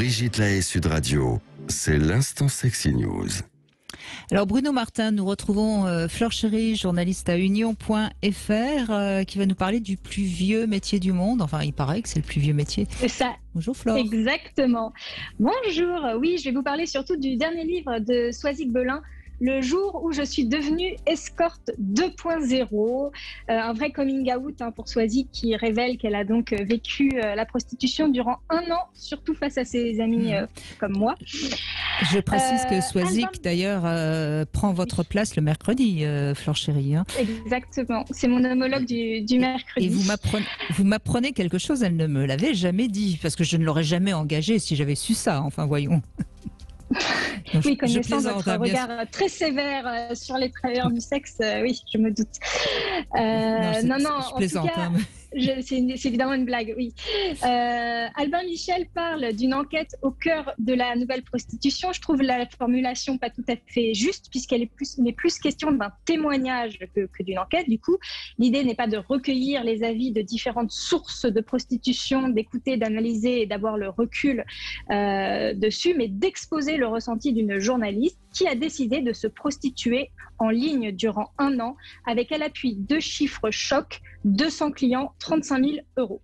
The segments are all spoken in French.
Brigitte Lahaie, Sud Radio, c'est l'instant Sexy News. Alors Bruno Martin, nous retrouvons Fleur Chéry, journaliste à union.fr, qui va nous parler du plus vieux métier du monde. Enfin, il paraît que c'est le plus vieux métier. C'est ça. Bonjour Flore. Exactement. Bonjour. Oui, je vais vous parler surtout du dernier livre de Soisig Belin, Le jour où je suis devenue escorte 2.0, un vrai coming out pour Soisig, qui révèle qu'elle a donc vécu la prostitution durant 1 an, surtout face à ses amis comme moi. Je précise que Soisig d'ailleurs prend votre place le mercredi, Fleur Chéry. Hein. Exactement, c'est mon homologue du mercredi. Et vous m'apprenez quelque chose, elle ne me l'avait jamais dit, parce que je ne l'aurais jamais engagée si j'avais su ça, enfin voyons. Oui, connaissant votre regard très sévère sur les travailleurs du sexe, oui, je me doute. Non, je plaisante. En tout cas, c'est évidemment une blague, oui. Albin Michel parle d'une enquête au cœur de la nouvelle prostitution. Je trouve la formulation pas tout à fait juste, puisqu'elle est plus question d'un témoignage que d'une enquête. Du coup, l'idée n'est pas de recueillir les avis de différentes sources de prostitution, d'écouter, d'analyser et d'avoir le recul dessus, mais d'exposer le ressenti d'une journaliste qui a décidé de se prostituer en ligne durant 1 an, avec à l'appui 2 chiffres chocs, 200 clients, 35 000 €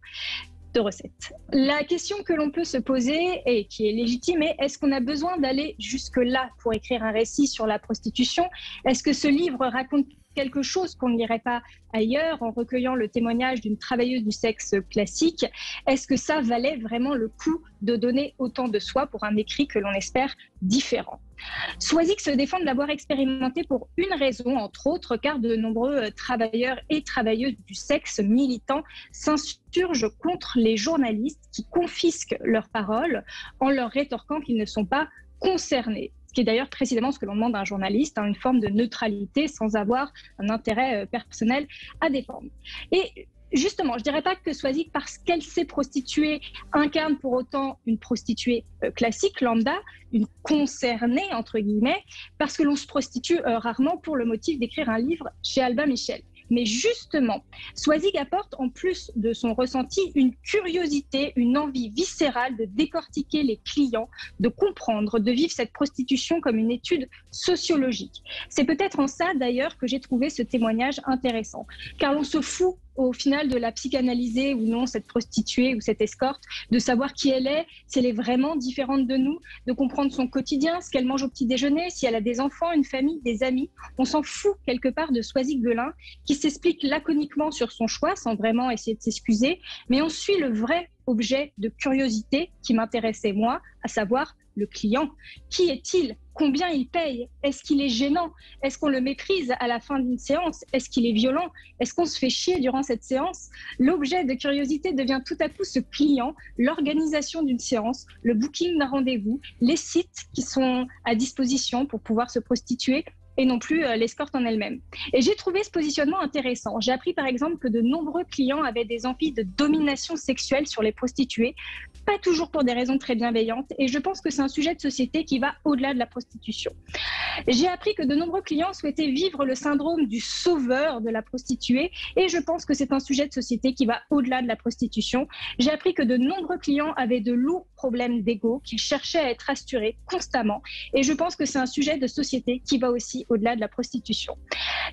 de recettes. La question que l'on peut se poser, et qui est légitime, est: est-ce qu'on a besoin d'aller jusque-là pour écrire un récit sur la prostitution? Est-ce que ce livre raconte quelque chose qu'on ne lirait pas ailleurs en recueillant le témoignage d'une travailleuse du sexe classique? Est-ce que ça valait vraiment le coup de donner autant de soi pour un écrit que l'on espère différent? Soisig se défend de l'avoir expérimenté pour une raison, entre autres, car de nombreux travailleurs et travailleuses du sexe militants s'insurgent contre les journalistes qui confisquent leurs paroles en leur rétorquant qu'ils ne sont pas concernés. Ce qui est d'ailleurs précisément ce que l'on demande à un journaliste, une forme de neutralité sans avoir un intérêt personnel à défendre. Et justement, je ne dirais pas que Soisig, parce qu'elle s'est prostituée, incarne pour autant une prostituée classique, lambda, une concernée, entre guillemets, parce que l'on se prostitue rarement pour le motif d'écrire un livre chez Albin Michel. Mais justement, Soisig apporte, en plus de son ressenti, une curiosité, une envie viscérale de décortiquer les clients, de comprendre, de vivre cette prostitution comme une étude sociologique. C'est peut-être en ça, d'ailleurs, que j'ai trouvé ce témoignage intéressant, car on se fout au final de la psychanalyser ou non, cette prostituée ou cette escorte, de savoir qui elle est, si elle est vraiment différente de nous, de comprendre son quotidien, ce qu'elle mange au petit déjeuner, si elle a des enfants, une famille, des amis. On s'en fout quelque part de Soisig Belin, qui s'explique laconiquement sur son choix, sans vraiment essayer de s'excuser, mais on suit le vrai objet de curiosité qui m'intéressait moi, à savoir le client. Qui est-il? Combien il paye? Est-ce qu'il est gênant? Est-ce qu'on le méprise à la fin d'une séance? Est-ce qu'il est violent? Est-ce qu'on se fait chier durant cette séance? L'objet de curiosité devient tout à coup ce client, l'organisation d'une séance, le booking d'un rendez-vous, les sites qui sont à disposition pour pouvoir se prostituer, et non plus l'escorte en elle-même. Et j'ai trouvé ce positionnement intéressant. J'ai appris par exemple que de nombreux clients avaient des envies de domination sexuelle sur les prostituées, pas toujours pour des raisons très bienveillantes, et je pense que c'est un sujet de société qui va au-delà de la prostitution. J'ai appris que de nombreux clients souhaitaient vivre le syndrome du sauveur de la prostituée, et je pense que c'est un sujet de société qui va au-delà de la prostitution. J'ai appris que de nombreux clients avaient de lourds problèmes d'ego, qu'ils cherchaient à être rassurés constamment, et je pense que c'est un sujet de société qui va aussi au-delà de la prostitution.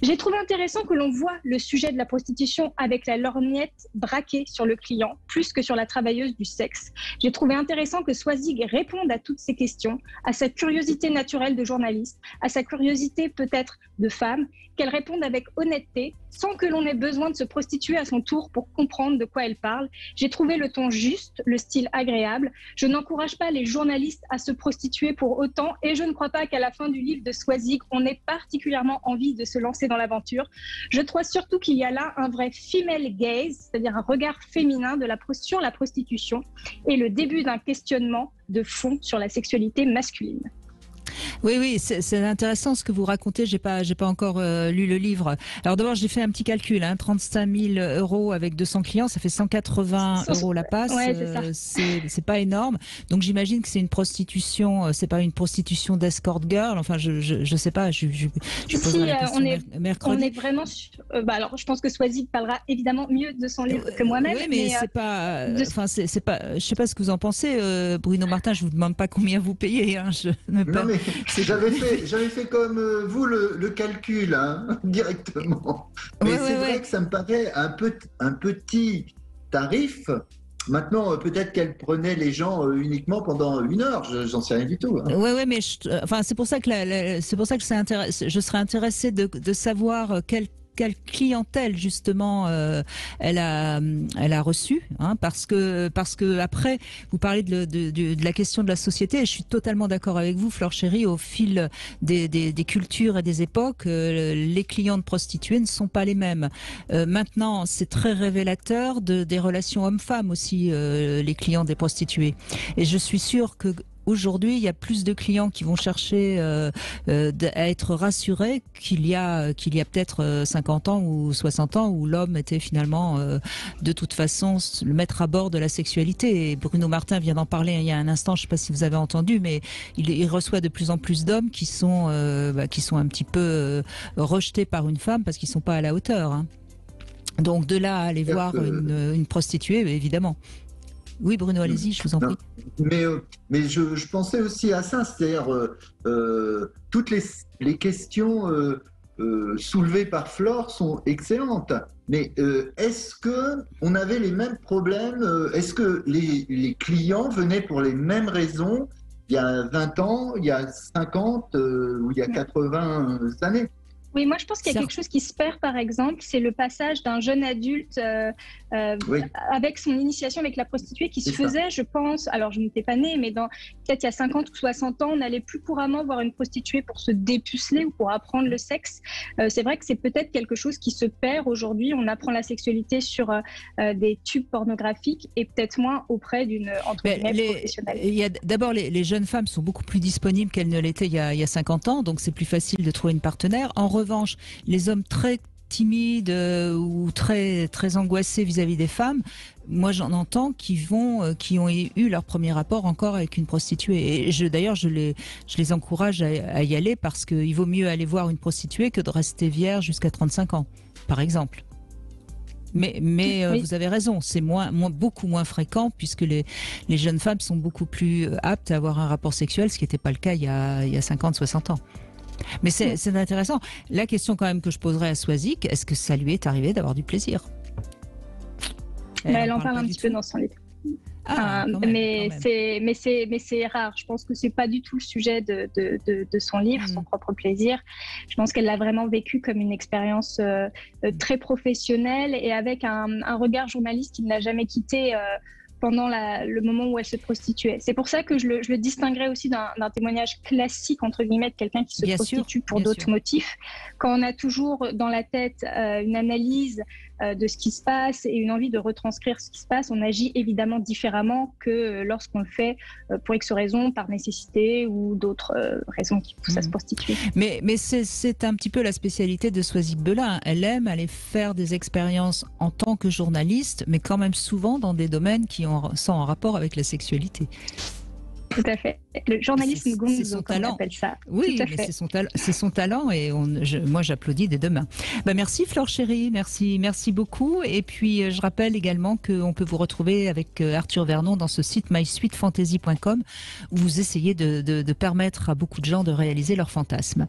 J'ai trouvé intéressant que l'on voit le sujet de la prostitution avec la lorgnette braquée sur le client, plus que sur la travailleuse du sexe. J'ai trouvé intéressant que Soisig réponde à toutes ces questions, à sa curiosité naturelle de journaliste, à sa curiosité peut-être de femme, qu'elle réponde avec honnêteté, sans que l'on ait besoin de se prostituer à son tour pour comprendre de quoi elle parle. J'ai trouvé le ton juste, le style agréable. Je n'encourage pas les journalistes à se prostituer pour autant, et je ne crois pas qu'à la fin du livre de Soisig, on ait particulièrement envie de se lancer dans l'aventure. Je crois surtout qu'il y a là un vrai female gaze, c'est-à-dire un regard féminin sur la prostitution, et le début d'un questionnement de fond sur la sexualité masculine. Oui, c'est intéressant ce que vous racontez. J'ai pas encore lu le livre. Alors d'abord, j'ai fait un petit calcul. 35 000 euros avec 200 clients, ça fait 180 euros la passe. Ouais, c'est ça. C'est pas énorme. Donc j'imagine que c'est une prostitution. C'est pas une prostitution d'escort girl. Enfin, je sais pas. Je poserai la question mercredi. On est vraiment. Alors, je pense que Swazig parlera évidemment mieux de son livre que moi-même. Oui, mais c'est pas. Enfin, c'est pas. Je sais pas ce que vous en pensez, Bruno Martin. Je vous demande pas combien vous payez. Non, mais j'avais fait comme vous le calcul directement. Mais c'est vrai que ça me paraît un petit tarif. Maintenant, peut-être qu'elle prenait les gens uniquement pendant 1 heure. J'en sais rien du tout. Oui, mais c'est pour ça que je serais intéressée de savoir quelle clientèle justement elle a reçu, parce que après vous parlez de la question de la société, et je suis totalement d'accord avec vous, Flore Chéri. Au fil des cultures et des époques, les clients de prostituées ne sont pas les mêmes. Maintenant, c'est très révélateur des relations hommes-femmes aussi, les clients des prostituées, et je suis sûre que aujourd'hui, il y a plus de clients qui vont chercher à être rassurés qu'il y a peut-être 50 ans ou 60 ans où l'homme était finalement de toute façon le maître à bord de la sexualité. Et Bruno Martin vient d'en parler il y a un instant, je ne sais pas si vous avez entendu, mais il reçoit de plus en plus d'hommes qui sont un petit peu rejetés par une femme parce qu'ils ne sont pas à la hauteur. Donc de là à aller voir une prostituée, évidemment. Oui, Bruno, allez-y, je vous en prie. Mais je pensais aussi à ça, c'est-à-dire toutes les questions soulevées par Flore sont excellentes. Mais est-ce qu'on avait les mêmes problèmes? Est-ce que les clients venaient pour les mêmes raisons il y a 20 ans, il y a 50 ou il y a 80 années? Oui, moi je pense qu'il y a quelque chose qui se perd, par exemple, c'est le passage d'un jeune adulte avec son initiation avec la prostituée qui se faisait, je pense, alors je n'étais pas née, mais peut-être il y a 50 ou 60 ans, on n'allait plus couramment voir une prostituée pour se dépuceler ou pour apprendre le sexe. C'est vrai que c'est peut-être quelque chose qui se perd aujourd'hui. On apprend la sexualité sur des tubes pornographiques et peut-être moins auprès d'une professionnelle. D'abord, les jeunes femmes sont beaucoup plus disponibles qu'elles ne l'étaient il y a 50 ans, donc c'est plus facile de trouver une partenaire. En revanche, les hommes très timides ou très très angoissés vis-à-vis des femmes, moi j'en entends qui ont eu leur premier rapport encore avec une prostituée. Et d'ailleurs je les encourage à y aller, parce qu'il vaut mieux aller voir une prostituée que de rester vierge jusqu'à 35 ans, par exemple. Mais oui. Vous avez raison, c'est beaucoup moins fréquent, puisque les jeunes femmes sont beaucoup plus aptes à avoir un rapport sexuel, ce qui n'était pas le cas il y a 50-60 ans. Mais c'est intéressant. La question quand même que je poserais à Swazig, est-ce que ça lui est arrivé d'avoir du plaisir? Elle en parle un petit peu dans son livre. Mais c'est rare. Je pense que c'est pas du tout le sujet de son livre, son propre plaisir. Je pense qu'elle l'a vraiment vécu comme une expérience très professionnelle, et avec un regard journaliste qui ne l'a jamais quitté pendant le moment où elle se prostituait. C'est pour ça que je le distinguerais aussi d'un témoignage classique, entre guillemets, de quelqu'un qui se prostitue pour d'autres motifs. Quand on a toujours dans la tête une analyse de ce qui se passe et une envie de retranscrire ce qui se passe, on agit évidemment différemment que lorsqu'on le fait pour X raisons, par nécessité ou d'autres raisons qui poussent à se prostituer. Mais c'est un petit peu la spécialité de Swazig Belin. Elle aime aller faire des expériences en tant que journaliste, mais quand même souvent dans des domaines qui sont en rapport avec la sexualité. Tout à fait. Le journalisme gonzo, comme on appelle ça. Oui, mais c'est son talent, et moi j'applaudis des deux mains. Merci Flore Chéri, merci beaucoup. Et puis je rappelle également qu'on peut vous retrouver avec Arthur Vernon dans ce site mysweetfantasy.com, où vous essayez de permettre à beaucoup de gens de réaliser leurs fantasmes.